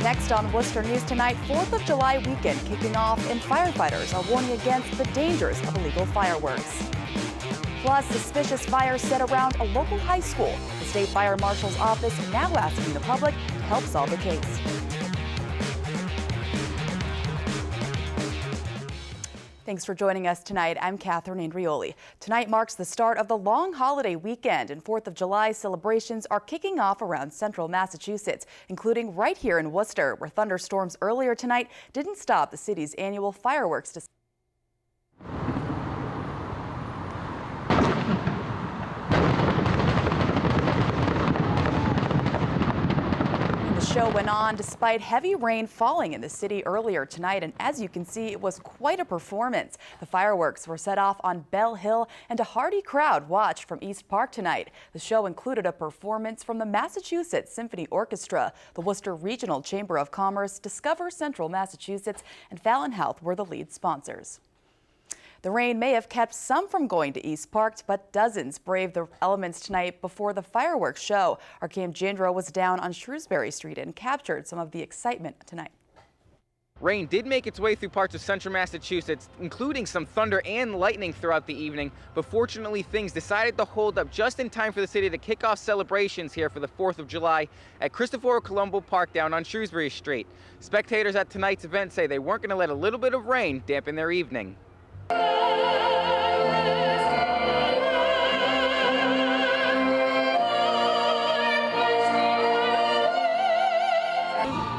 Next on Worcester News Tonight, 4th of July weekend kicking off, and firefighters are warning against the dangers of illegal fireworks. Plus, suspicious fires set around a local high school. The state fire marshal's office now asking the public to help solve the case. Thanks for joining us tonight. I'm Catherine Andrioli. Tonight marks the start of the long holiday weekend, and 4th of July celebrations are kicking off around central Massachusetts, including right here in Worcester, where thunderstorms earlier tonight didn't stop the city's annual fireworks display. The show went on despite heavy rain falling in the city earlier tonight, and as you can see, it was quite a performance. The fireworks were set off on Bell Hill, and a hearty crowd watched from East Park tonight. The show included a performance from the Massachusetts Symphony Orchestra. The Worcester Regional Chamber of Commerce, Discover Central Massachusetts, and Fallon Health were the lead sponsors. The rain may have kept some from going to East Park, but dozens braved the elements tonight before the fireworks show. Our Cam Jandro was down on Shrewsbury Street and captured some of the excitement tonight. Rain did make its way through parts of central Massachusetts, including some thunder and lightning throughout the evening, but fortunately things decided to hold up just in time for the city to kick off celebrations here for the 4th of July at Cristoforo Colombo Park down on Shrewsbury Street. Spectators at tonight's event say they weren't going to let a little bit of rain dampen their evening.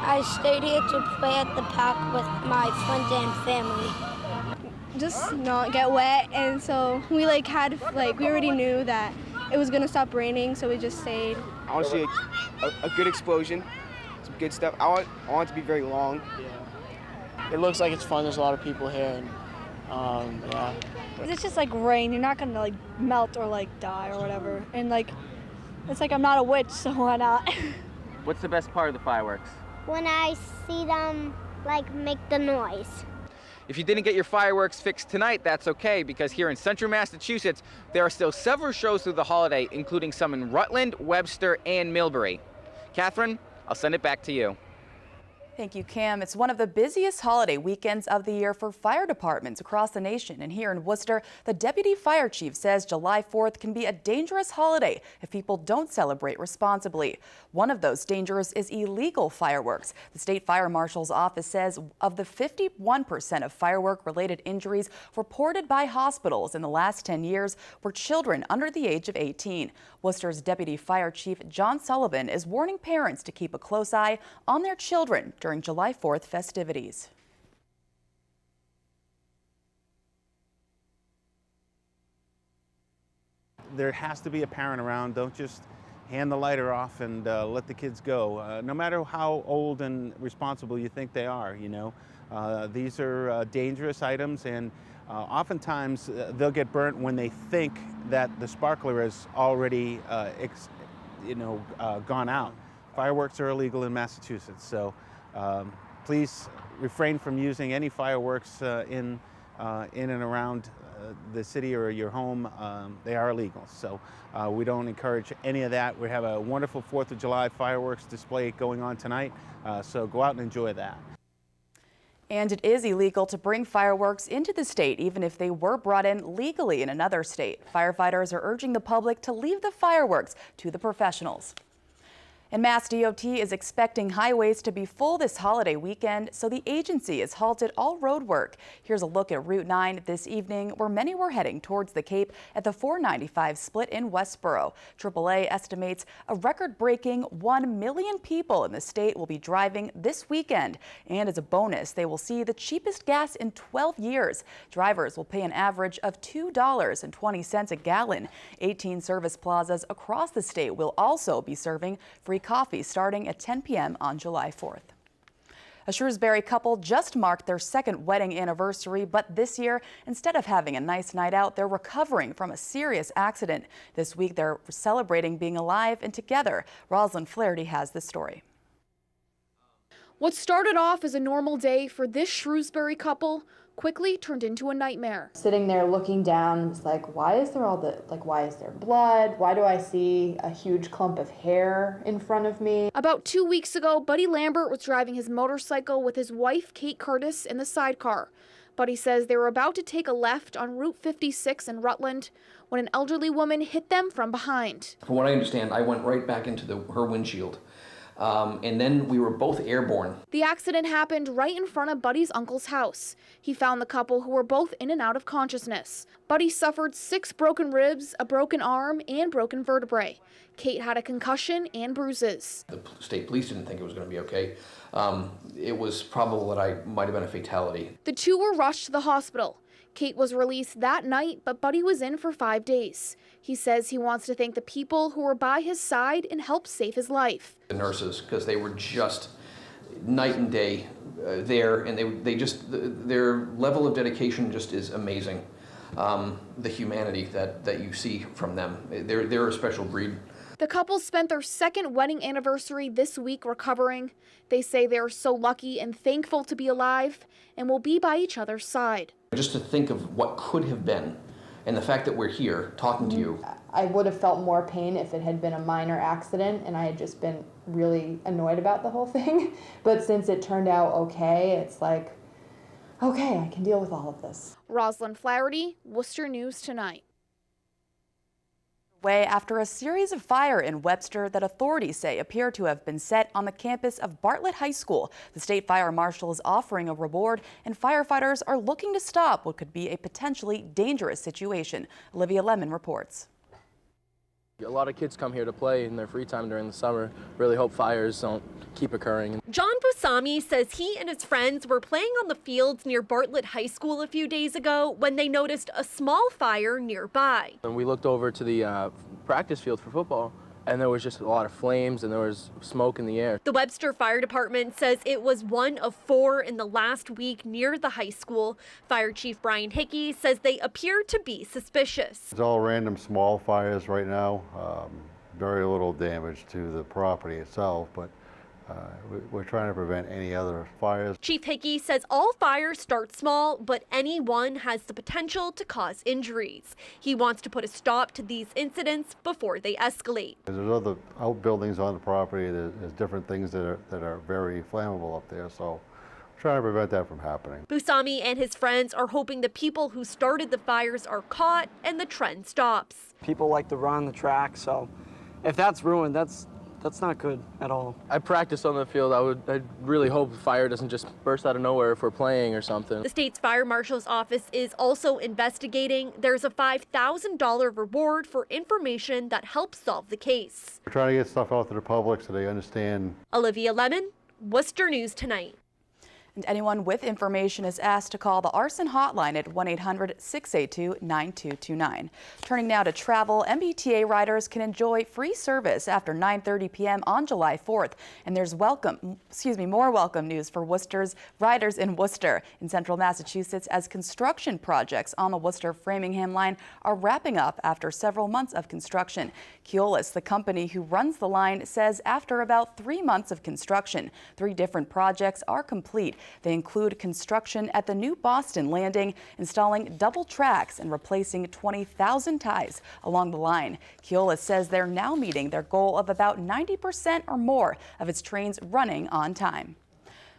I stayed here to play at the park with my friends and family. Just not get wet, and so we we already knew that it was gonna stop raining, so we just stayed. I want to see a good explosion, some good stuff. I want it to be very long. It looks like it's fun. There's a lot of people here, and yeah. It's just like rain. You're not gonna like melt or like die or whatever, and it's like I'm not a witch, so why not? What's the best part of the fireworks? When I see them make the noise. If you didn't get your fireworks fixed tonight, that's okay, because here in central Massachusetts, there are still several shows through the holiday, including some in Rutland, Webster, and Millbury. Catherine, I'll send it back to you. Thank you, Cam. It's one of the busiest holiday weekends of the year for fire departments across the nation. And here in Worcester, the deputy fire chief says July 4th can be a dangerous holiday if people don't celebrate responsibly. One of those dangers is illegal fireworks. The state fire marshal's office says of the 51% of firework-related injuries reported by hospitals in the last 10 years were children under the age of 18. Worcester's deputy fire chief John Sullivan is warning parents to keep a close eye on their children during July 4th festivities. There has to be a parent around. Don't just hand the lighter off and let the kids go. No matter how old and responsible you think they are, these are dangerous items, and oftentimes they'll get burnt when they think that the sparkler has already gone out. Fireworks are illegal in Massachusetts, so please refrain from using any fireworks in and around the city or your home. They are illegal, so we don't encourage any of that. We have a wonderful 4th of July fireworks display going on tonight, so go out and enjoy that. And it is illegal to bring fireworks into the state, even if they were brought in legally in another state. Firefighters are urging the public to leave the fireworks to the professionals. And Mass DOT is expecting highways to be full this holiday weekend, so the agency has halted all road work. Here's a look at Route 9 this evening, where many were heading towards the Cape at the 495 split in Westboro. AAA estimates a record-breaking 1 million people in the state will be driving this weekend. And as a bonus, they will see the cheapest gas in 12 years. Drivers will pay an average of $2.20 a gallon. 18 service plazas across the state will also be serving free coffee starting at 10 p.m. on July 4th. A Shrewsbury couple just marked their second wedding anniversary, but this year, instead of having a nice night out, they're recovering from a serious accident. This week, they're celebrating being alive and together. Rosalind Flaherty has this story. What started off as a normal day for this Shrewsbury couple quickly turned into a nightmare. Sitting there looking down, it's like, why is there why is there blood? Why do I see a huge clump of hair in front of me? About 2 weeks ago, Buddy Lambert was driving his motorcycle with his wife, Kate Curtis, in the sidecar. Buddy says they were about to take a left on Route 56 in Rutland when an elderly woman hit them from behind. From what I understand, I went right back into her windshield. And then we were both airborne. The accident happened right in front of Buddy's uncle's house. He found the couple who were both in and out of consciousness. Buddy suffered 6 broken ribs, a broken arm, and broken vertebrae. Kate had a concussion and bruises. The state police didn't think it was going to be okay. It was probable that I might have been a fatality. The two were rushed to the hospital. Kate was released that night, but Buddy was in for 5 days. He says he wants to thank the people who were by his side and helped save his life. The nurses, because they were just night and day there, and their level of dedication just is amazing. The humanity that you see from them, they're a special breed. The couple spent their 2nd wedding anniversary this week recovering. They say they are so lucky and thankful to be alive and will be by each other's side. Just to think of what could have been, and the fact that we're here talking to you. I would have felt more pain if it had been a minor accident and I had just been really annoyed about the whole thing. But since it turned out okay, it's like, okay, I can deal with all of this. Rosalind Flaherty, Worcester News Tonight. Way after a series of fire in Webster that authorities say appear to have been set on the campus of Bartlett High School. The state fire marshal is offering a reward, and firefighters are looking to stop what could be a potentially dangerous situation. Olivia Lemon reports. A lot of kids come here to play in their free time during the summer. Really hope fires don't keep occurring. John Busami says he and his friends were playing on the fields near Bartlett High School a few days ago when they noticed a small fire nearby. And we looked over to the practice field for football, and there was just a lot of flames and there was smoke in the air. The Webster Fire Department says it was one of 4 in the last week near the high school. Fire Chief Brian Hickey says they appear to be suspicious. It's all random small fires right now. Very little damage to the property itself, but we're trying to prevent any other fires. Chief Hickey says all fires start small, but any one has the potential to cause injuries. He wants to put a stop to these incidents before they escalate. There's other outbuildings on the property. There's different things that are very flammable up there, so we're trying to prevent that from happening. Busami and his friends are hoping the people who started the fires are caught and the trend stops. People like to run the track, so if that's ruined, that's not good at all. I practiced on the field. I'd really hope the fire doesn't just burst out of nowhere if we're playing or something. The state's fire marshal's office is also investigating. There's a $5,000 reward for information that helps solve the case. We're trying to get stuff out to the public so they understand. Olivia Lemon, Worcester News Tonight. And anyone with information is asked to call the arson hotline at 1-800-682-9229. Turning now to travel, MBTA riders can enjoy free service after 9:30 p.m. on July 4th. And there's more welcome news for Worcester's riders in Worcester in central Massachusetts as construction projects on the Worcester-Framingham line are wrapping up after several months of construction. Keolis, the company who runs the line, says after about 3 months of construction, 3 different projects are complete. They include construction at the new Boston landing, installing double tracks and replacing 20,000 ties along the line. Keolis says they're now meeting their goal of about 90% or more of its trains running on time.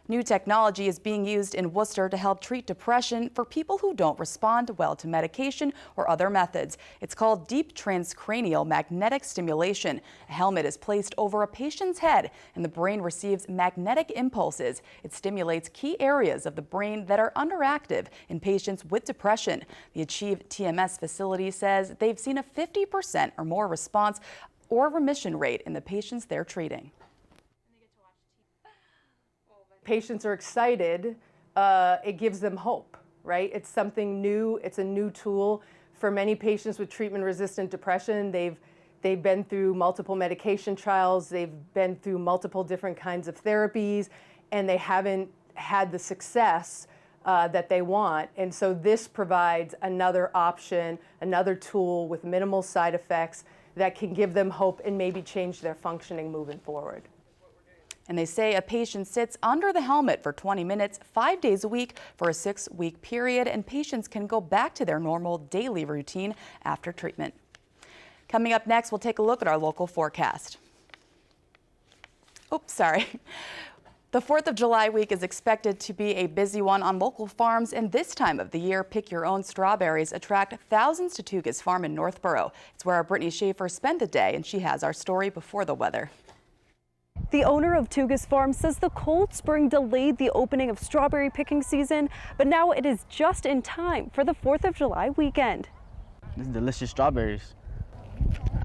New technology is being used in Worcester to help treat depression for people who don't respond well to medication or other methods. It's called deep transcranial magnetic stimulation. A helmet is placed over a patient's head and the brain receives magnetic impulses. It stimulates key areas of the brain that are underactive in patients with depression. The Achieve TMS facility says they've seen a 50% or more response or remission rate in the patients they're treating. Patients are excited. It gives them hope, right? It's something new. It's a new tool for many patients with treatment-resistant depression. They've been through multiple medication trials. They've been through multiple different kinds of therapies, and they haven't had the success that they want. And so this provides another option, another tool with minimal side effects that can give them hope and maybe change their functioning moving forward. And they say a patient sits under the helmet for 20 minutes, 5 days a week for a 6-week period, and patients can go back to their normal daily routine after treatment. Coming up next, we'll take a look at our local forecast. Oops, sorry. The 4th of July week is expected to be a busy one on local farms, and this time of the year, pick your own strawberries attract thousands to Tuga's farm in Northborough. It's where our Brittany Schaefer spent the day, and she has our story before the weather. The owner of Tuga's farm says the cold spring delayed the opening of strawberry picking season, but now it is just in time for the 4th of July weekend. This is delicious strawberries.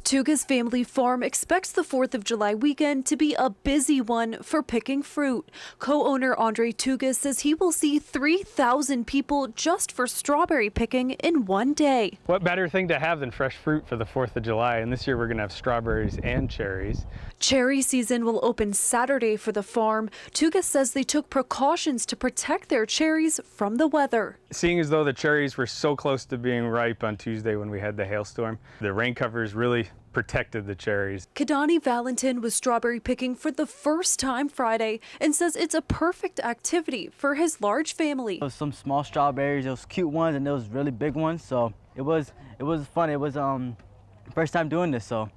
Tuga's family farm expects the 4th of July weekend to be a busy one for picking fruit. Co-owner Andre Tuga says he will see 3,000 people just for strawberry picking in one day. What better thing to have than fresh fruit for the 4th of July? And this year we're going to have strawberries and cherries. Cherry season will open Saturday for the farm. Tuga says they took precautions to protect their cherries from the weather. Seeing as though the cherries were so close to being ripe on Tuesday when we had the hailstorm, the rain covers really protected the cherries. Kadani Valentin was strawberry picking for the first time Friday and says it's a perfect activity for his large family. There was some small strawberries, those cute ones, and those really big ones. So it was fun. It was first time doing this, so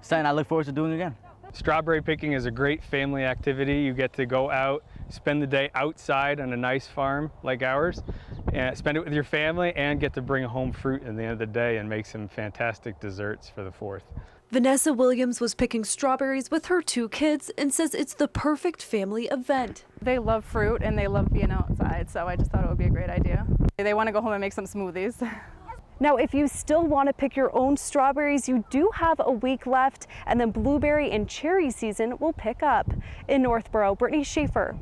something I look forward to doing again. Strawberry picking is a great family activity. You get to go out, spend the day outside on a nice farm like ours, and spend it with your family and get to bring home fruit at the end of the day and make some fantastic desserts for the 4th. Vanessa Williams was picking strawberries with her 2 kids and says it's the perfect family event. They love fruit and they love being outside, so I just thought it would be a great idea. They want to go home and make some smoothies. Now, if you still want to pick your own strawberries, you do have a week left, and then blueberry and cherry season will pick up. In Northborough, Brittany Schaefer,